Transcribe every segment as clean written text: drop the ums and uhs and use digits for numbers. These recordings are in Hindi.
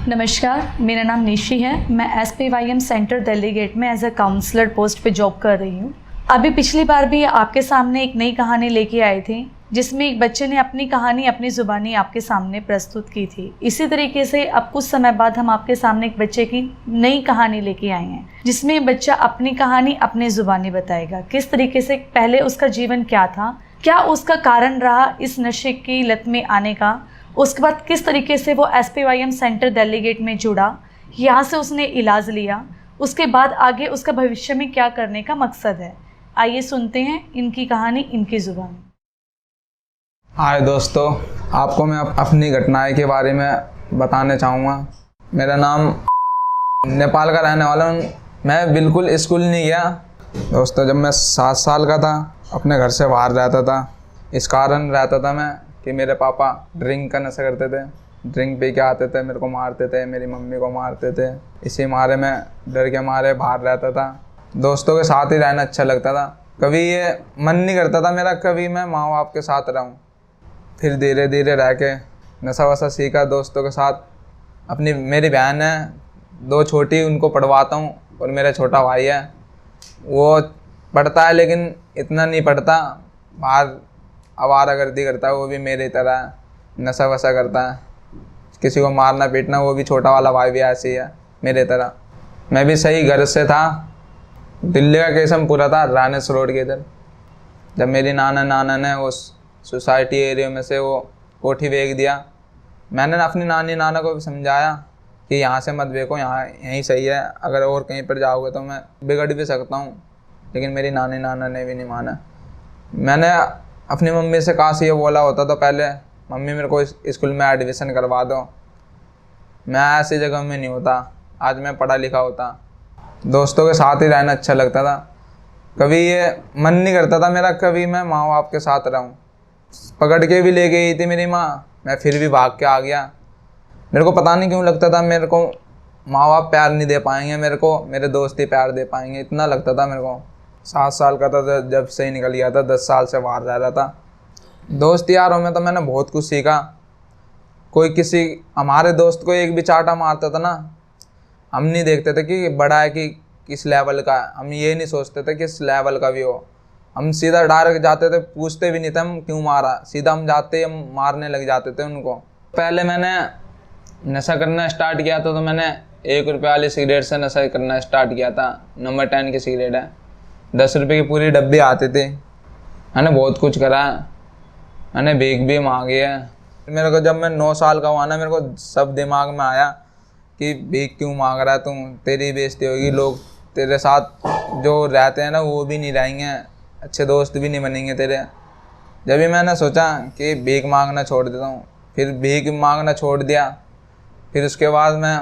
नमस्कार, मेरा नाम निशी है। मैं SPYM सेंटर दिल्ली गेट में एज अ काउंसलर पोस्ट पे जॉब कर रही हूँ। अभी पिछली बार भी आपके सामने एक नई कहानी लेके आए थे, जिसमें एक बच्चे ने अपनी कहानी अपनी ज़ुबानी आपके सामने प्रस्तुत की थी। इसी तरीके से अब कुछ समय बाद हम आपके सामने एक बच्चे की नई कहानी लेके आए हैं, जिसमें बच्चा अपनी कहानी अपनी ज़ुबानी बताएगा। किस तरीके से पहले उसका जीवन क्या था, क्या उसका कारण रहा इस नशे की लत में आने का, उसके बाद किस तरीके से वो SPYM सेंटर दिल्ली गेट में जुड़ा, यहाँ से उसने इलाज लिया, उसके बाद आगे उसका भविष्य में क्या करने का मकसद है। आइए सुनते हैं इनकी कहानी इनकी ज़ुबान। हाय दोस्तों, आपको मैं अपनी घटनाएं के बारे में बताना चाहूँगा। मेरा नाम नेपाल का रहने वाला हूँ। मैं बिल्कुल स्कूल नहीं गया दोस्तों। जब मैं 7 साल का था अपने घर से बाहर रहता था। इस कारण रहता था मैं कि मेरे पापा ड्रिंक का नशा करते थे। ड्रिंक पी के आते थे, मेरे को मारते थे, मेरी मम्मी को मारते थे। इसी मारे मैं डर के मारे बाहर रहता था। दोस्तों के साथ ही रहना अच्छा लगता था। कभी ये मन नहीं करता था मेरा कभी मैं माँ बाप के साथ रहूं। फिर धीरे धीरे रह के नशा वशा सीखा दोस्तों के साथ। मेरी बहन है 2 छोटी, उनको पढ़वाता हूँ, और मेरा छोटा भाई है, वो पढ़ता है लेकिन इतना नहीं पढ़ता, बाहर आवारागर्दी करता है। वो भी मेरी तरह नशा वशा करता है, किसी को मारना पीटना। वो भी छोटा वाला भाई भी ऐसे ही है मेरे तरह। मैं भी सही घर से था। दिल्ली का केशमपुरा था, रानेस रोड के इधर। जब मेरी नाना ने उस सोसाइटी एरिया में से वो कोठी बेच दिया, मैंने अपनी नाना को भी समझाया कि यहाँ से मत बेचो, यहीं सही है, अगर और कहीं पर जाओगे तो मैं बिगड़ भी सकता हूँ। लेकिन मेरी नाना ने भी नहीं माना। मैंने अपनी मम्मी से कहा से ये बोला होता तो पहले, मम्मी मेरे को स्कूल में एडमिशन करवा दो, मैं ऐसी जगह में नहीं होता, आज मैं पढ़ा लिखा होता। दोस्तों के साथ ही रहना अच्छा लगता था। कभी ये मन नहीं करता था मेरा कभी मैं माँ बाप के साथ रहूं। पकड़ के भी ले गई थी मेरी माँ, मैं फिर भी भाग के आ गया। मेरे को पता नहीं क्यों लगता था मेरे को माँ बाप प्यार नहीं दे पाएंगे, मेरे को मेरे दोस्त ही प्यार दे पाएंगे, इतना लगता था मेरे को। 7 साल का था जब से ही निकल गया था, 10 साल से बाहर रह रहा था। दोस्त यारों में तो मैंने बहुत कुछ सीखा। हमारे दोस्त को एक भी चाटा मारता था ना, हम नहीं देखते थे कि बड़ा है कि किस लेवल का है। हम ये नहीं सोचते थे किस लेवल का भी हो। हम सीधा डायरेक्ट जाते थे, पूछते भी नहीं थे हम क्यों मारा, सीधा हम जाते हम मारने लग जाते थे उनको। पहले मैंने नशा करना स्टार्ट किया था तो मैंने 1 रुपये वाली सिगरेट से नशा करना स्टार्ट किया था। नंबर 10 की सिगरेट है, 10 रुपये की पूरी डब्बी आती थी। मैंने बहुत कुछ करा, मैंने भीख भी मांगी है। मेरे को जब मैं 9 साल का हुआ ना, मेरे को सब दिमाग में आया कि भीख क्यों मांग रहा है तू, तेरी बेइज्जती होगी, लोग तेरे साथ जो रहते हैं ना वो भी नहीं रहेंगे, अच्छे दोस्त भी नहीं बनेंगे तेरे। जब भी मैंने सोचा कि भीख मांगना छोड़ देता हूँ, फिर भीख मांगना छोड़ दिया। फिर उसके बाद मैं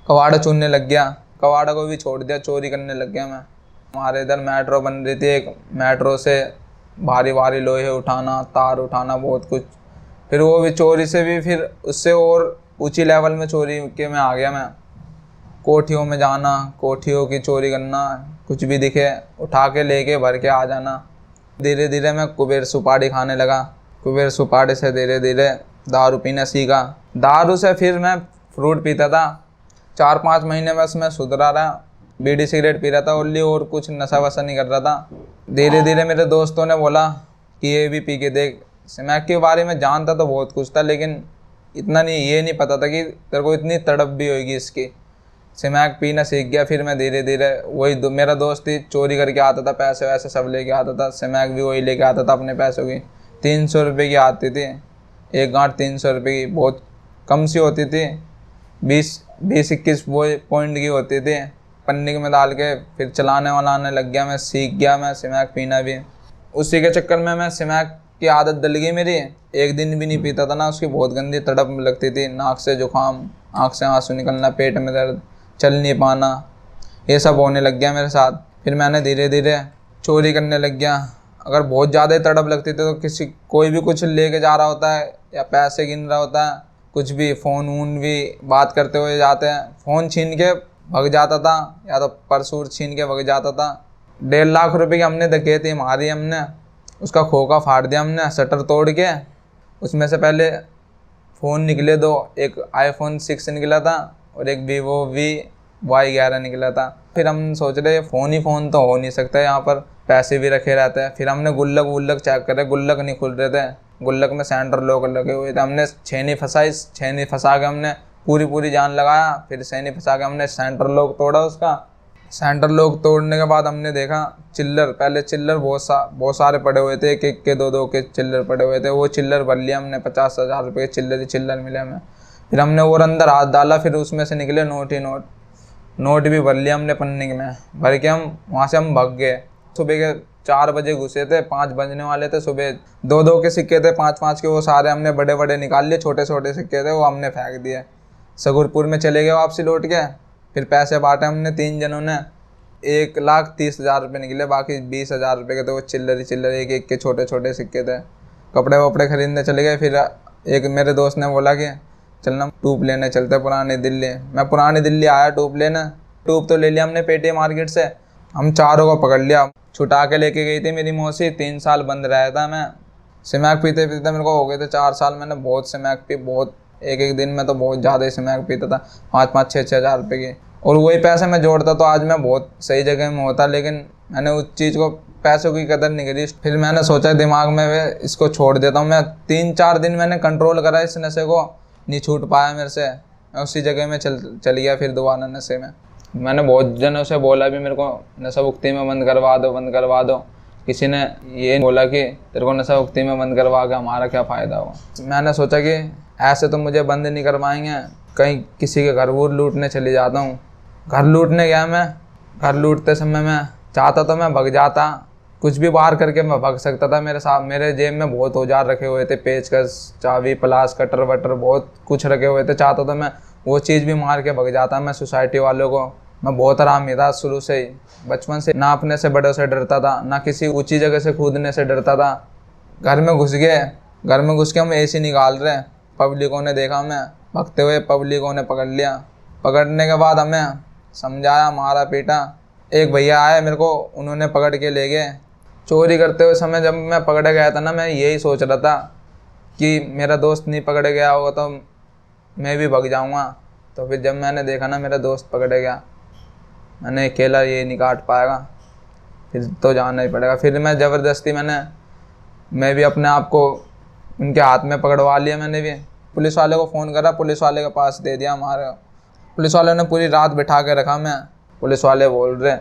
कबाड़ा चुनने लग गया, कबाड़ा को भी छोड़ दिया, चोरी करने लग गया मैं। हमारे इधर मेट्रो बन रही थी, एक मेट्रो से भारी भारी लोहे उठाना, तार उठाना, बहुत कुछ। फिर वो भी चोरी से भी, फिर उससे और ऊंची लेवल में चोरी के में आ गया मैं। कोठियों में जाना, कोठियों की चोरी करना, कुछ भी दिखे उठा के लेके भर के आ जाना। धीरे धीरे मैं कुबेर सुपारी खाने लगा। कुबेर सुपारी से धीरे धीरे दारू पीना सीखा। दारू से फिर मैं फ्रूट पीता था। 4-5 महीने बस मैं सुधरा रहा, बीड़ी सिगरेट पी रहा था ओनली, और कुछ नशा वशा नहीं कर रहा था। धीरे धीरे मेरे दोस्तों ने बोला कि ये भी पी के देख। स्मैक के बारे में जानता तो बहुत कुछ था, लेकिन इतना नहीं, ये नहीं पता था कि तेरे को इतनी तड़प भी होगी इसकी। स्मैक पीना सीख गया। फिर मैं धीरे धीरे वही मेरा दोस्त ही चोरी करके आता था, पैसे वैसे सब लेके आता था। स्मैक भी वही लेके आता था अपने पैसों की। 300 रुपये की आती थी एक गांठ, 300 रुपये की, बहुत कम सी होती थी। 20-21 पॉइंट की होती थी। पन्नी में डाल के फिर चलाने वालाने लग गया मैं, सीख गया मैं स्मैक पीना भी। उसी के चक्कर में मैं स्मैक की आदत डल गई मेरी। एक दिन भी नहीं पीता था ना, उसकी बहुत गंदी तड़प लगती थी। नाक से जुकाम, आँख से आंसू निकलना, पेट में दर्द, चल नहीं पाना, ये सब होने लग गया मेरे साथ। फिर मैंने धीरे धीरे चोरी करने लग गया। अगर बहुत ज़्यादा तड़प लगती थी तो कोई भी कुछ लेके जा रहा होता है या पैसे गिन रहा होता है, कुछ भी फ़ोन वून भी बात करते हुए जाते हैं, फ़ोन छीन के भग जाता था, या तो पर्स छीन के भग जाता था। 1.5 लाख रुपए की हमने डकैती मारी, हमने उसका खोखा फाड़ दिया, हमने शटर तोड़ के। उसमें से पहले फ़ोन निकले दो, एक iPhone 6 निकला था और एक Vivo Y11 निकला था। फिर हम सोच रहे फ़ोन तो हो नहीं सकता, यहाँ पर पैसे भी रखे रहते हैं। फिर हमने गुल्लक वुल्लक चेक करे, गुल्लक नहीं खुल रहे थे, गुल्लक में सेंटर लॉक लगे हुए थे। हमने छेनी फंसाई, छेनी फंसा के हमने पूरी जान लगाया, फिर छेनी फंसा के हमने सेंटर लॉक तोड़ा उसका। सेंटर लॉक तोड़ने के बाद हमने देखा चिल्लर, पहले चिल्लर बहुत सारे पड़े हुए थे, एक के दो के चिल्लर पड़े हुए थे। वो चिल्लर भर लिया हमने, 50,000 रुपये के चिल्लर मिले हमें। फिर हमने और अंदर हाथ डाला, फिर उसमें से निकले नोट भी भर लिया हमने पन्नी में भर के। हम वहाँ से हम भाग गए। सुबह के 4 बजे घुसे थे, 5 बजने वाले थे। सुबह 2 के सिक्के थे, 5 के, वो सारे हमने बड़े निकाल लिए। छोटे सिक्के थे वो हमने फेंक दिए। सगुरपुर में चले गए वापसी लौट के। फिर पैसे बांटे हमने 3 जनों ने, 1,30,000 रुपये निकले, बाकी 20,000 रुपये के थे वो चिल्लर एक के छोटे सिक्के थे। कपड़े वपड़े खरीदने चले गए। फिर एक मेरे दोस्त ने बोला कि चलना टूब लेने चलते पुरानी दिल्ली। मैं पुरानी दिल्ली आया टूब लेने। टूब तो ले लिया हमने पेटीएम मार्केट से। हम चारों को पकड़ लिया, छुटा के लेके गई थी मेरी मौसी। 3 साल बंद रहा था मैं। स्मैक पीते मेरे को हो गए थे 4 साल। मैंने बहुत स्मैक पी, बहुत, एक दिन में तो बहुत ज़्यादा ही स्मैक पीता था, 5 6 हज़ार रुपये की। और वही पैसे मैं जोड़ता तो आज मैं बहुत सही जगह में होता, लेकिन मैंने उस चीज़ को, पैसों की कदर नहीं करी। फिर मैंने सोचा दिमाग में वे इसको छोड़ देता हूँ। मैं 3-4 दिन मैंने कंट्रोल करा इस नशे को, नहीं छूट पाया मेरे से। मैं उसी जगह में चल गया फिर दोबारा नशे में। मैंने बहुत जनों से बोला भी मेरे को नशा मुक्ति में बंद करवा दो। किसी ने ये बोला कि तेरे को नशा मुक्ति में बंद करवा के हमारा क्या फ़ायदा हुआ। मैंने सोचा कि ऐसे तो मुझे बंद नहीं करवाएंगे, कहीं किसी के घर वूर लूटने चली जाता हूँ। घर लूटने गया मैं। घर लूटते समय मैं चाहता तो मैं भग जाता, कुछ भी बाहर करके मैं भग सकता था। मेरे जेब में बहुत औजार रखे हुए थे, पेचकस, चाबी, प्लास, कटर वटर, बहुत कुछ रखे हुए थे। चाहता तो मैं वो चीज़ भी मार के भग जाता। मैं सोसाइटी वालों को, मैं बहुत हरामी था शुरू से ही, बचपन से। ना अपने से बड़ों से डरता था, ना किसी ऊंची जगह से कूदने से डरता था। घर में घुस गए, घर में घुस के हम AC निकाल रहे। पब्लिकों ने देखा, मैं भगते हुए पब्लिकों ने पकड़ लिया। पकड़ने के बाद हमें समझाया, मारा पीटा। एक भैया आए मेरे को, उन्होंने पकड़ के ले गए। चोरी करते हुए समय जब मैं पकड़ा गया था ना, मैं यही सोच रहा था कि मेरा दोस्त नहीं पकड़ गया होगा तो मैं भी भग जाऊंगा। तो फिर जब मैंने देखा ना मेरा दोस्त पकड़ गया, मैंने अकेला ये नहीं काट पाएगा, फिर तो जाना ही पड़ेगा। फिर मैं ज़बरदस्ती मैं भी अपने आप को उनके हाथ में पकड़वा लिया। मैंने भी पुलिस वाले को फ़ोन करा, पुलिस वाले के पास दे दिया हमारे। पुलिस वाले ने पूरी रात बिठा के रखा। मैं, पुलिस वाले बोल रहे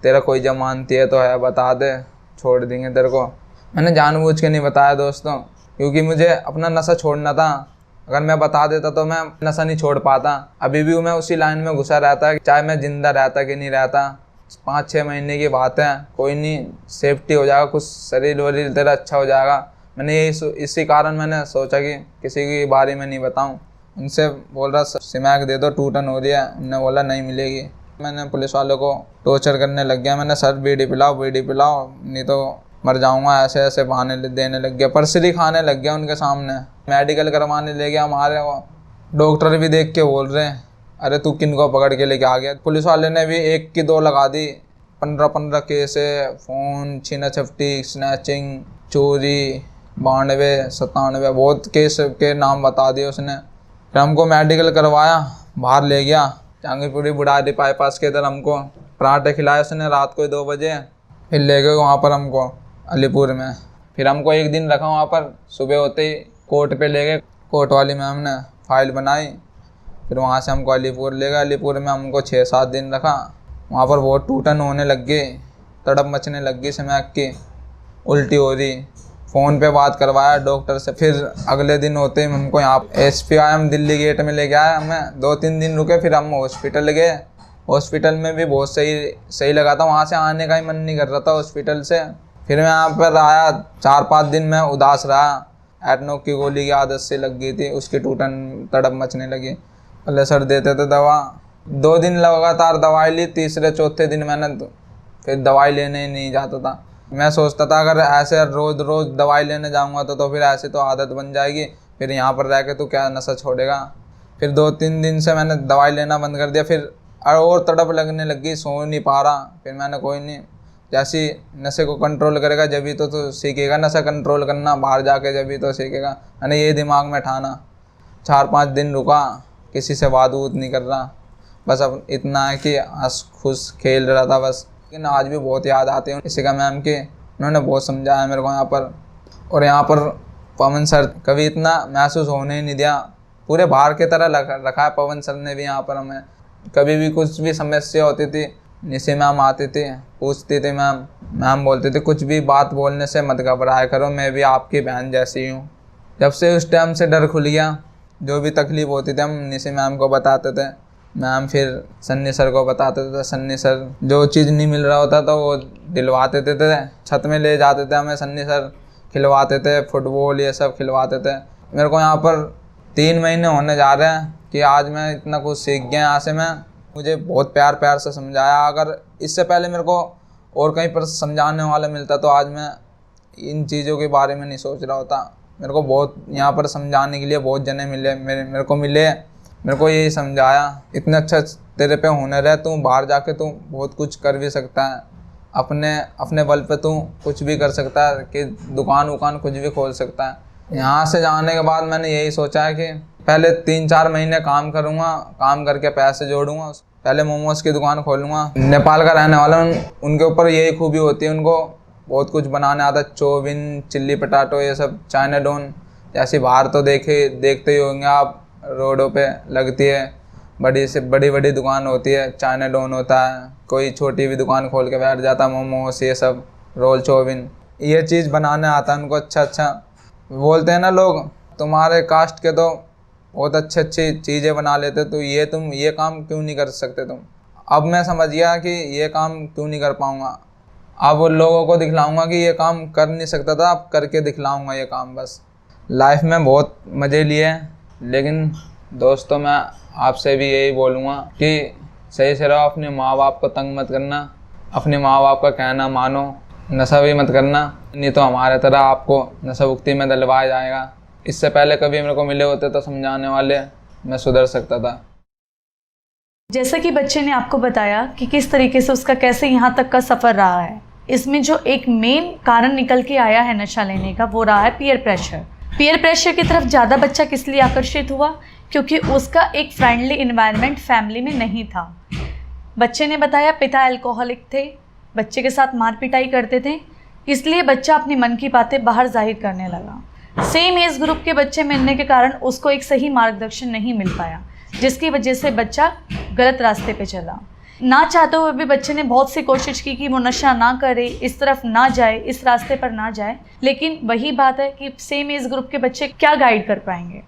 तेरा कोई जमानती है तो है, बता दे, छोड़ देंगे तेरे को। मैंने जानबूझ के नहीं बताया दोस्तों, क्योंकि मुझे अपना नशा छोड़ना था। अगर मैं बता देता तो मैं नशा नहीं छोड़ पाता। अभी भी मैं उसी लाइन में घुसा रहता, चाहे मैं ज़िंदा रहता कि नहीं रहता। 5-6 महीने की बात है, कोई नहीं, सेफ्टी हो जाएगा, कुछ शरीर वरीर तेरा अच्छा हो जाएगा। मैंने इसी कारण मैंने सोचा कि किसी की बारे में नहीं बताऊं। उनसे बोल रहा स्मैक दे दो, टूटन हो रही है। उन्होंने बोला नहीं मिलेगी। मैंने पुलिस वालों को टॉर्चर करने लग गया। मैंने सर बीड़ी पिलाओ नहीं तो मर जाऊंगा, ऐसे बहाने देने लग गया। परसरी खाने लग गया उनके सामने। मेडिकल करवाने ले गया। हमारे डॉक्टर भी देख के बोल रहे हैं अरे तू किन को पकड़ के लेके आ गया। पुलिस वाले ने भी 1 की 2 लगा दी। 15 केस है, फ़ोन छीना झपटी, स्नैचिंग, चोरी, 92, 97, बहुत केस के नाम बता दिए उसने। फिर हमको मेडिकल करवाया, बाहर ले गया जहांगीरपुरी बुढ़ारी बाईपास के इधर। हमको पराठे खिलाए उसने रात को 2 बजे। फिर ले गए वहाँ पर हमको अलीपुर में। फिर हमको एक दिन रखा वहाँ पर। सुबह होते ही कोर्ट पे ले गए। कोर्ट वाली मैम ने फाइल बनाई। फिर वहाँ से हमको अलीपुर ले गए। अलीपुर में हमको 6-7 दिन रखा। वहाँ पर बहुत टूटन होने लग गई, तड़प मचने लग गई स्मैक की, उल्टी हो रही। फ़ोन पे बात करवाया डॉक्टर से। फिर अगले दिन होते ही हमको यहाँ SPIM दिल्ली गेट में ले गया। हमें 2-3 दिन रुके। फिर हम हॉस्पिटल गए। हॉस्पिटल में भी बहुत सही लगा था। वहाँ से आने का ही मन नहीं कर रहा था हॉस्पिटल से। फिर मैं यहाँ पर आया, 4-5 दिन में उदास रहा। एटनॉक की गोली की आदत से लग गई थी, उसकी टूटन तड़प मचने लगी। पहले सर देते थे दवा, 2 दिन लगातार दवाई ली। 3-4 दिन मैंने फिर दवाई लेने ही नहीं जाता था। मैं सोचता था अगर ऐसे रोज़ दवाई लेने जाऊँगा तो फिर ऐसे तो आदत बन जाएगी, फिर यहाँ पर रह के तो क्या नशा छोड़ेगा। फिर 2-3 दिन से मैंने दवाई लेना बंद कर दिया। फिर और तड़प लगने लगी, सो नहीं पा रहा। फिर मैंने कोई नहीं, जैसे नशे को कंट्रोल करेगा जब तो सीखेगा नशा कंट्रोल करना, बाहर जाके जब तो सीखेगा। मैंने ये दिमाग में ठाना। 4-5 दिन रुका, किसी से बात वूत नहीं कर रहा, बस अब इतना है कि हंस खुश खेल रहा था बस। लेकिन आज भी बहुत याद आती है इसी का मैम के, उन्होंने बहुत समझाया मेरे को यहाँ पर। और यहाँ पर पवन सर कभी इतना महसूस होने ही नहीं दिया, पूरे बाहर की तरह रखा है पवन सर ने भी यहाँ पर हमें। कभी भी कुछ भी समस्या होती थी, निशि मैम आती थी, पूछती थी मैम बोलती थी कुछ भी बात बोलने से मत घबराया करो, मैं भी आपकी बहन जैसी हूँ। जब से उस टाइम से डर खुल गया, जो भी तकलीफ़ होती थी हम निशि मैम को बताते थे, मैम फिर सन्नी सर को बताते थे। सन्नी सर जो चीज़ नहीं मिल रहा होता तो वो दिलवाते थे, छत में ले जाते थे हमें सन्नी सर, खिलवाते थे फुटबॉल ये सब खिलवाते थे। मेरे को यहाँ पर 3 महीने होने जा रहे हैं कि आज मैं इतना कुछ सीख गया यहाँ से। मैं मुझे बहुत प्यार से समझाया, अगर इससे पहले मेरे को और कहीं पर समझाने वाला मिलता तो आज मैं इन चीज़ों के बारे में नहीं सोच रहा होता। मेरे को बहुत यहाँ पर समझाने के लिए बहुत जने मिले, मेरे को मिले, मेरे को यही समझाया इतना अच्छा तेरे पे हुनर है, तू बाहर जाके तू बहुत कुछ कर भी सकता है, अपने बल पे तू कुछ भी कर सकता है, कि दुकान कुछ भी खोल सकता है। यहाँ से जाने के बाद मैंने यही सोचा है कि पहले 3-4 महीने काम करूँगा, काम करके पैसे जोड़ूंगा, पहले मोमोज की दुकान खोलूँगा। नेपाल का रहने वाला उनके ऊपर यही खूबी होती है, उनको बहुत कुछ बनाने आता है, चौमिन, चिल्ली पटाटो ये सब, चाइना डोन जैसे बाहर तो देखते ही होंगे आप, रोडों पे लगती है, बड़ी से बड़ी दुकान होती है, चाइना डोन होता है, कोई छोटी भी दुकान खोल के बैठ जाता है, मोमोस ये सब, रोल चौमिन, ये चीज़ बनाने आता है उनको अच्छा। बोलते हैं ना लोग तुम्हारे कास्ट के तो बहुत अच्छी चीज़ें बना लेते, तो तुम ये काम क्यों नहीं कर सकते तुम। अब मैं समझ गया कि ये काम क्यों नहीं कर पाऊँगा, अब उन लोगों को दिखलाऊंगा कि ये काम कर नहीं सकता था, अब करके दिखलाऊंगा ये काम। बस लाइफ में बहुत मज़े लिए, लेकिन दोस्तों मैं आपसे भी यही बोलूँगा कि सही से रहो, अपने माँ बाप को तंग मत करना, अपने माँ बाप का कहना मानो, नशा भी मत करना, नहीं तो हमारे तरह आपको नशा मुक्ति में डलवाया जाएगा। इससे पहले कभी मेरे को मिले होते तो समझाने वाले, मैं सुधर सकता था। जैसा कि बच्चे ने आपको बताया कि किस तरीके से उसका कैसे यहाँ तक का सफ़र रहा है, इसमें जो एक मेन कारण निकल के आया है नशा लेने का, वो रहा है पीयर प्रेशर। पीयर प्रेशर की तरफ ज़्यादा बच्चा किस लिए आकर्षित हुआ, क्योंकि उसका एक फ्रेंडली इन्वायरमेंट फैमिली में नहीं था। बच्चे ने बताया पिता अल्कोहलिक थे, बच्चे के साथ मार पिटाई करते थे, इसलिए बच्चा अपने मन की बातें बाहर जाहिर करने लगा। सेम एज ग्रुप के बच्चे मिलने के कारण उसको एक सही मार्गदर्शन नहीं मिल पाया, जिसकी वजह से बच्चा गलत रास्ते पे चला। ना चाहते हुए भी बच्चे ने बहुत सी कोशिश की कि वो नशा ना करे, इस तरफ ना जाए, इस रास्ते पर ना जाए, लेकिन वही बात है कि सेम एज ग्रुप के बच्चे क्या गाइड कर पाएंगे।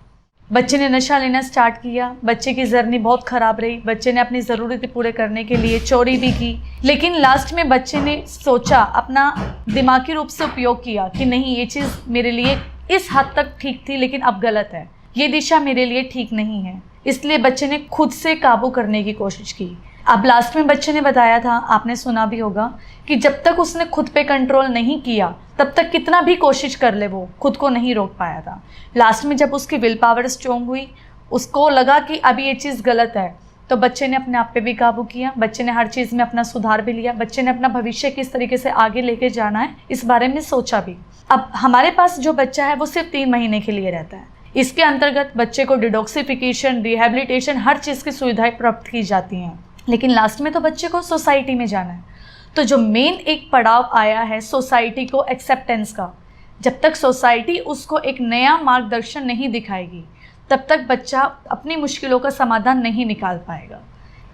बच्चे ने नशा लेना स्टार्ट किया, बच्चे की जर्नी बहुत ख़राब रही, बच्चे ने अपनी ज़रूरतें पूरे करने के लिए चोरी भी की, लेकिन लास्ट में बच्चे ने सोचा, अपना दिमागी रूप से उपयोग किया कि नहीं ये चीज़ मेरे लिए इस हद तक ठीक थी लेकिन अब गलत है, ये दिशा मेरे लिए ठीक नहीं है, इसलिए बच्चे ने खुद से काबू करने की कोशिश की। अब लास्ट में बच्चे ने बताया था, आपने सुना भी होगा, कि जब तक उसने खुद पे कंट्रोल नहीं किया तब तक कितना भी कोशिश कर ले वो खुद को नहीं रोक पाया था। लास्ट में जब उसकी विल पावर स्ट्रॉन्ग हुई, उसको लगा कि अब ये चीज़ गलत है, तो बच्चे ने अपने आप पे भी काबू किया, बच्चे ने हर चीज़ में अपना सुधार भी लिया, बच्चे ने अपना भविष्य किस तरीके से आगे लेके जाना है इस बारे में सोचा भी। अब हमारे पास जो बच्चा है वो सिर्फ 3 महीने के लिए रहता है, इसके अंतर्गत बच्चे को डिटॉक्सिफिकेशन, रिहेबिलिटेशन, हर चीज़ की सुविधाएं प्राप्त की जाती हैं, लेकिन लास्ट में तो बच्चे को सोसाइटी में जाना है। तो जो मेन एक पड़ाव आया है सोसाइटी को एक्सेप्टेंस का, जब तक सोसाइटी उसको एक नया मार्गदर्शन नहीं दिखाएगी तब तक बच्चा अपनी मुश्किलों का समाधान नहीं निकाल पाएगा।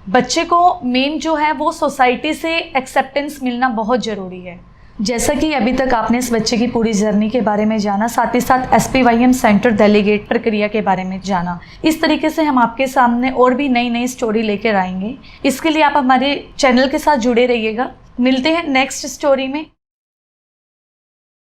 बच्चे को मेन जो है वो सोसाइटी से एक्सेप्टेंस मिलना बहुत ज़रूरी है। जैसा कि अभी तक आपने इस बच्चे की पूरी जर्नी के बारे में जाना, साथ ही साथ SPYM सेंटर डेलीगेट प्रक्रिया के बारे में जाना, इस तरीके से हम आपके सामने और भी नई स्टोरी लेकर आएंगे। इसके लिए आप हमारे चैनल के साथ जुड़े रहिएगा। मिलते हैं नेक्स्ट स्टोरी में।